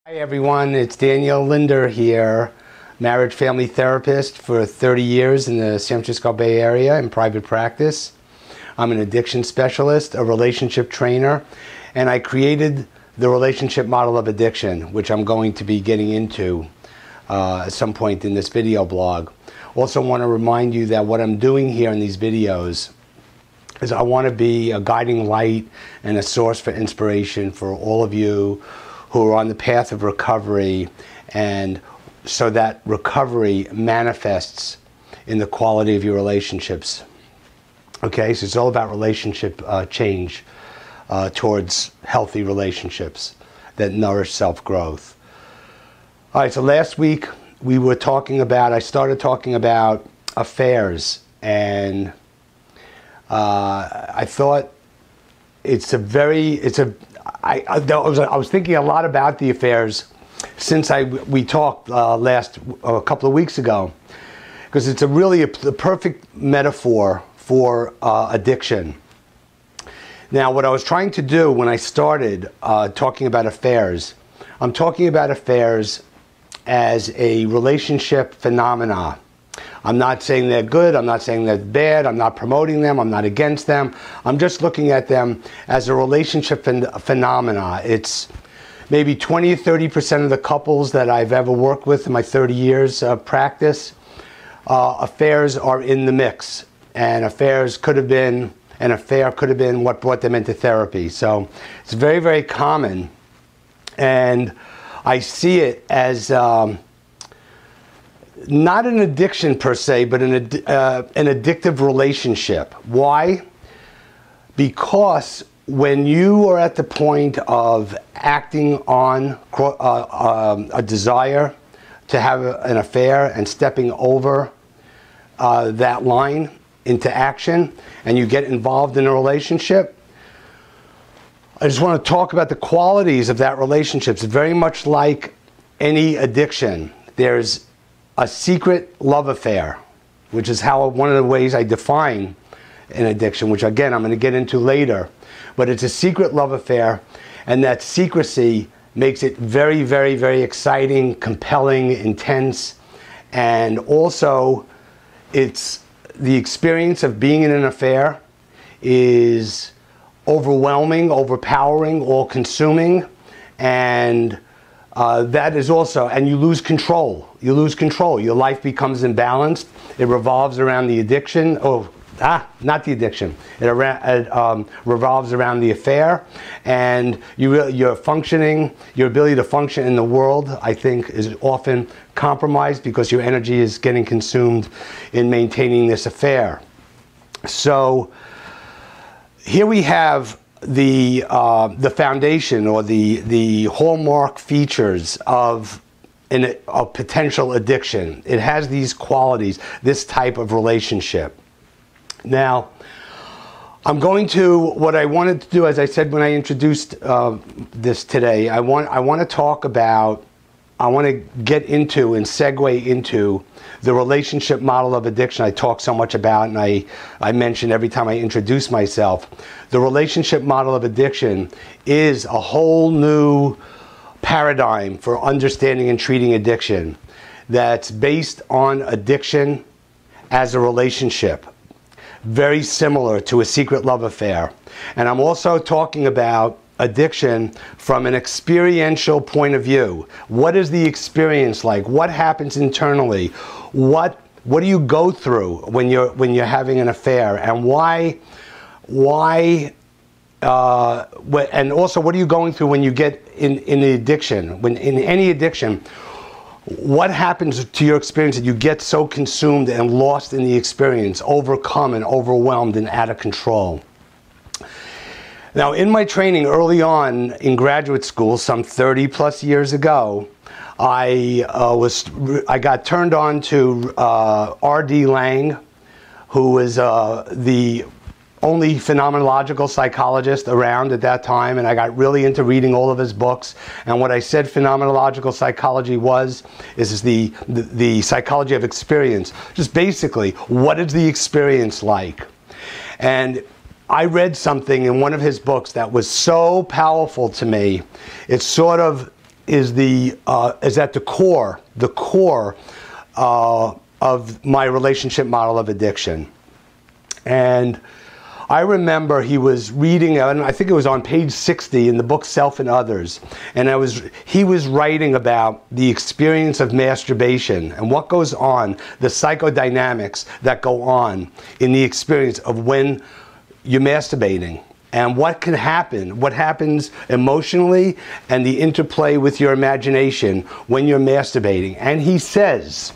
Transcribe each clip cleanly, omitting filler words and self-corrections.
Hi everyone, it's Daniel Linder here, marriage family therapist for 30 years in the San Francisco Bay Area in private practice. I'm an addiction specialist, a relationship trainer, and I created the relationship model of addiction, which I'm going to be getting into at some point in this video blog. Also want to remind you that what I'm doing here in these videos is I want to be a guiding light and a source for inspiration for all of you who are on the path of recovery, and so that recovery manifests in the quality of your relationships. Okay, so it's all about relationship change towards healthy relationships that nourish self-growth. All right, so last week I started talking about affairs, and I thought I was thinking a lot about the affairs since we talked a couple of weeks ago, because it's the perfect metaphor for addiction. Now, what I was trying to do when I started talking about affairs, I'm talking about affairs as a relationship phenomena. I'm not saying they're good, I'm not saying they're bad, I'm not promoting them, I'm not against them. I'm just looking at them as a relationship phenomena. It's maybe 20 or 30% of the couples that I've ever worked with in my 30 years of practice, affairs are in the mix. And an affair could have been what brought them into therapy. So it's very, very common. And I see it as not an addiction per se, but an addictive relationship. Why? Because when you are at the point of acting on a desire to have an affair and stepping over that line into action, and you get involved in a relationship, I just want to talk about the qualities of that relationship. It's very much like any addiction. There's a secret love affair, which is one of the ways I define an addiction, which again I'm going to get into later. But it's a secret love affair, and that secrecy makes it very, very, very exciting, compelling, intense, and also it's the experience of being in an affair is overwhelming, overpowering, all-consuming, and that is also, and you lose control. You lose control. Your life becomes imbalanced. It revolves around the addiction. Not the addiction. It revolves around the affair, and your functioning, your ability to function in the world, I think, is often compromised because your energy is getting consumed in maintaining this affair. So here we have the foundation, or the hallmark features of a potential addiction. It has these qualities, this type of relationship. Now, what I wanted to do, as I said when I introduced this today, I want to get into and segue into the relationship model of addiction I talk so much about, and I mention every time I introduce myself. The relationship model of addiction is a whole new paradigm for understanding and treating addiction that's based on addiction as a relationship, very similar to a secret love affair. And I'm also talking about addiction from an experiential point of view. What is the experience like? What happens internally? What do you go through when you're having an affair, and why and also what are you going through when you get in the addiction? When in any addiction, what happens to your experience that you get so consumed and lost in the experience, overcome and overwhelmed and out of control? Now, in my training early on in graduate school, some 30 plus years ago, I got turned on to R.D. Laing, who was the only phenomenological psychologist around at that time, and I got really into reading all of his books. And what I said phenomenological psychology is the psychology of experience. Just basically, what is the experience like? And I read something in one of his books that was so powerful to me. It sort of is at the core of my relationship model of addiction. And I remember he was reading, and I think it was on page 60 in the book Self and Others, and he was writing about the experience of masturbation and what goes on, the psychodynamics that go on in the experience of when you're masturbating, and what can happen, what happens emotionally, and the interplay with your imagination when you're masturbating. And he says,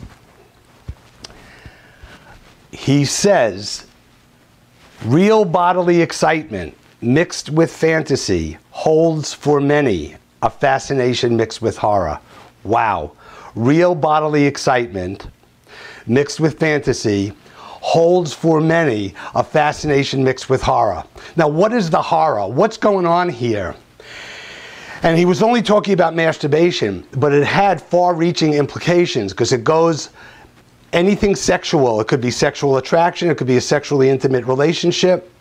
real bodily excitement mixed with fantasy holds for many a fascination mixed with horror. Wow. Real bodily excitement mixed with fantasy holds for many a fascination mixed with horror. Now, what is the horror? What's going on here? And he was only talking about masturbation, but it had far-reaching implications because it goes anything sexual. It could be sexual attraction, it could be a sexually intimate relationship.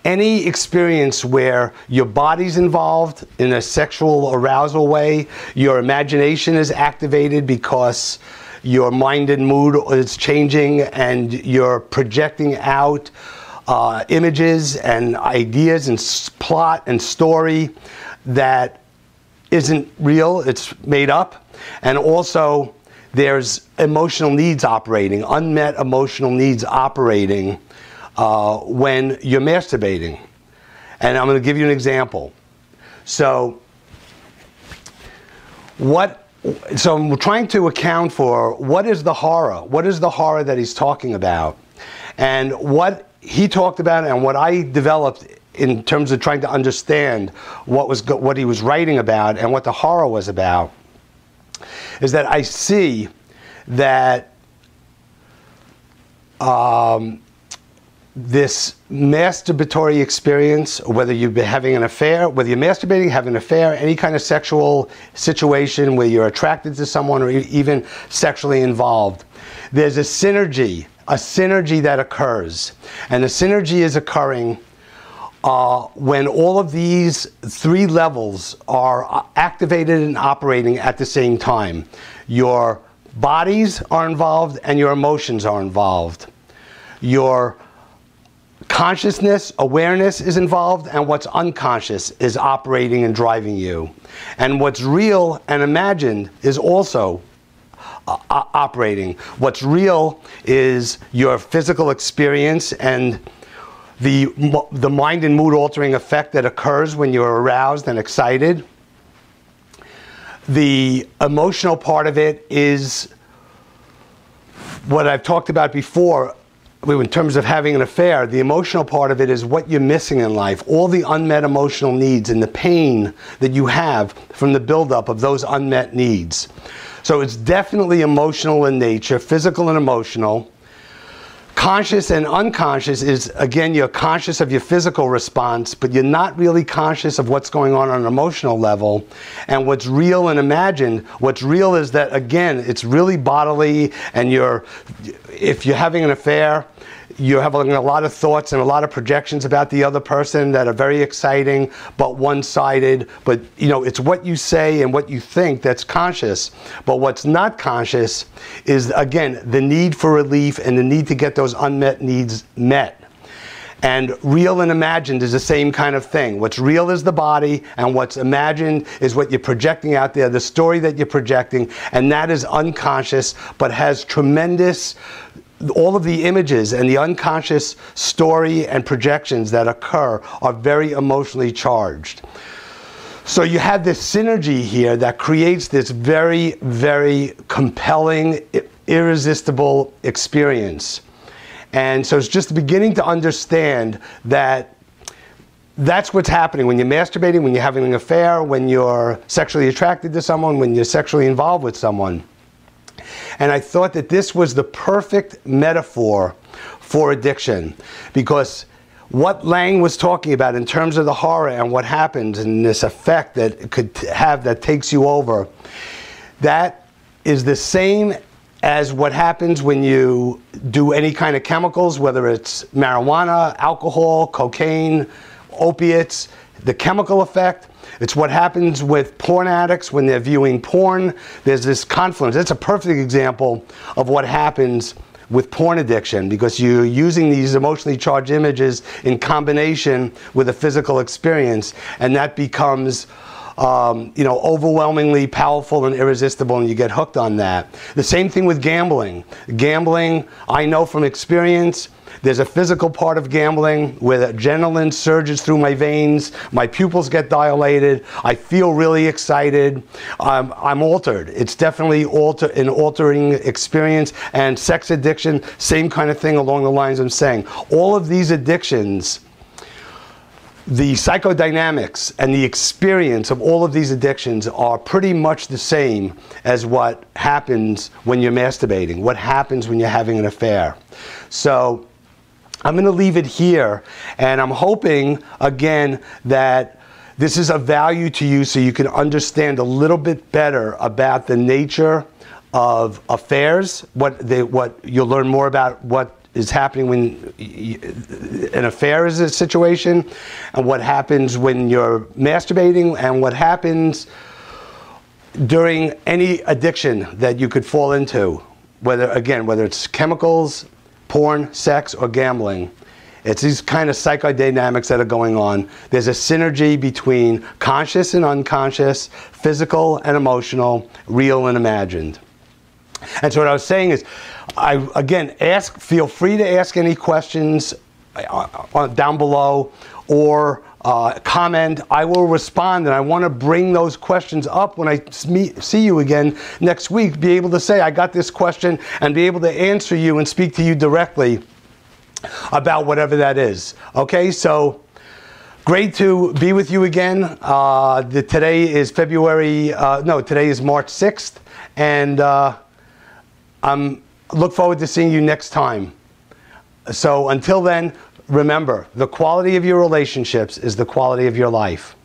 Any experience where your body's involved in a sexual arousal way, your imagination is activated because your mind and mood is changing and you're projecting out images and ideas and plot and story that isn't real, it's made up. And also there's emotional needs operating, unmet emotional needs operating when you're masturbating. And I'm going to give you an example. So I'm trying to account for what is the horror? What is the horror that he's talking about? And what he talked about and what I developed in terms of trying to understand what he was writing about and what the horror was about is that I see that this masturbatory experience, whether you've been having an affair, whether you're masturbating, having an affair, any kind of sexual situation where you're attracted to someone or even sexually involved, there's a synergy that occurs. And the synergy is occurring when all of these three levels are activated and operating at the same time. Your bodies are involved and your emotions are involved. Your consciousness, awareness is involved, and what's unconscious is operating and driving you. And what's real and imagined is also operating. What's real is your physical experience and the mind and mood altering effect that occurs when you're aroused and excited. The emotional part of it is what I've talked about before. In terms of having an affair, the emotional part of it is what you're missing in life, all the unmet emotional needs and the pain that you have from the buildup of those unmet needs. So it's definitely emotional in nature, physical and emotional. Conscious and unconscious is, again, you're conscious of your physical response, but you're not really conscious of what's going on an emotional level. And what's real and imagined, what's real is that, again, it's really bodily, and if you're having an affair, you're having a lot of thoughts and a lot of projections about the other person that are very exciting, but one-sided. But, it's what you say and what you think that's conscious. But what's not conscious is, again, the need for relief and the need to get those unmet needs met. And real and imagined is the same kind of thing. What's real is the body, and what's imagined is what you're projecting out there, the story that you're projecting, and that is unconscious, but has tremendous, all of the images and the unconscious story and projections that occur are very emotionally charged. So you have this synergy here that creates this very, very compelling, irresistible experience. And so it's just beginning to understand that that's what's happening when you're masturbating, when you're having an affair, when you're sexually attracted to someone, when you're sexually involved with someone. And I thought that this was the perfect metaphor for addiction, because what Lang was talking about in terms of the horror and what happens and this effect that it could have that takes you over, that is the same as what happens when you do any kind of chemicals, whether it's marijuana, alcohol, cocaine, opiates. the chemical effect. It's what happens with porn addicts when they're viewing porn. There's this confluence. That's a perfect example of what happens with porn addiction, because you're using these emotionally charged images in combination with a physical experience, and that becomes overwhelmingly powerful and irresistible, and you get hooked on that. The same thing with gambling. Gambling, I know from experience, there's a physical part of gambling where adrenaline surges through my veins, my pupils get dilated, I feel really excited, I'm altered. It's definitely an altering experience. And sex addiction, same kind of thing along the lines I'm saying. All of these addictions, the psychodynamics and the experience of all of these addictions are pretty much the same as what happens when you're masturbating, what happens when you're having an affair. So I'm going to leave it here, and I'm hoping, again, that this is of value to you so you can understand a little bit better about the nature of affairs, what you'll learn more about what is happening when an affair is a situation, and what happens when you're masturbating, and what happens during any addiction that you could fall into, whether it's chemicals, porn, sex, or gambling. It's these kind of psychodynamics that are going on. There's a synergy between conscious and unconscious, physical and emotional, real and imagined. And so what I was saying is, feel free to ask any questions down below, or comment. I will respond, and I want to bring those questions up when I see you again next week, be able to say, I got this question, and be able to answer you and speak to you directly about whatever that is. Okay, so great to be with you again. Today is today is March 6th, and look forward to seeing you next time. So until then, remember, the quality of your relationships is the quality of your life.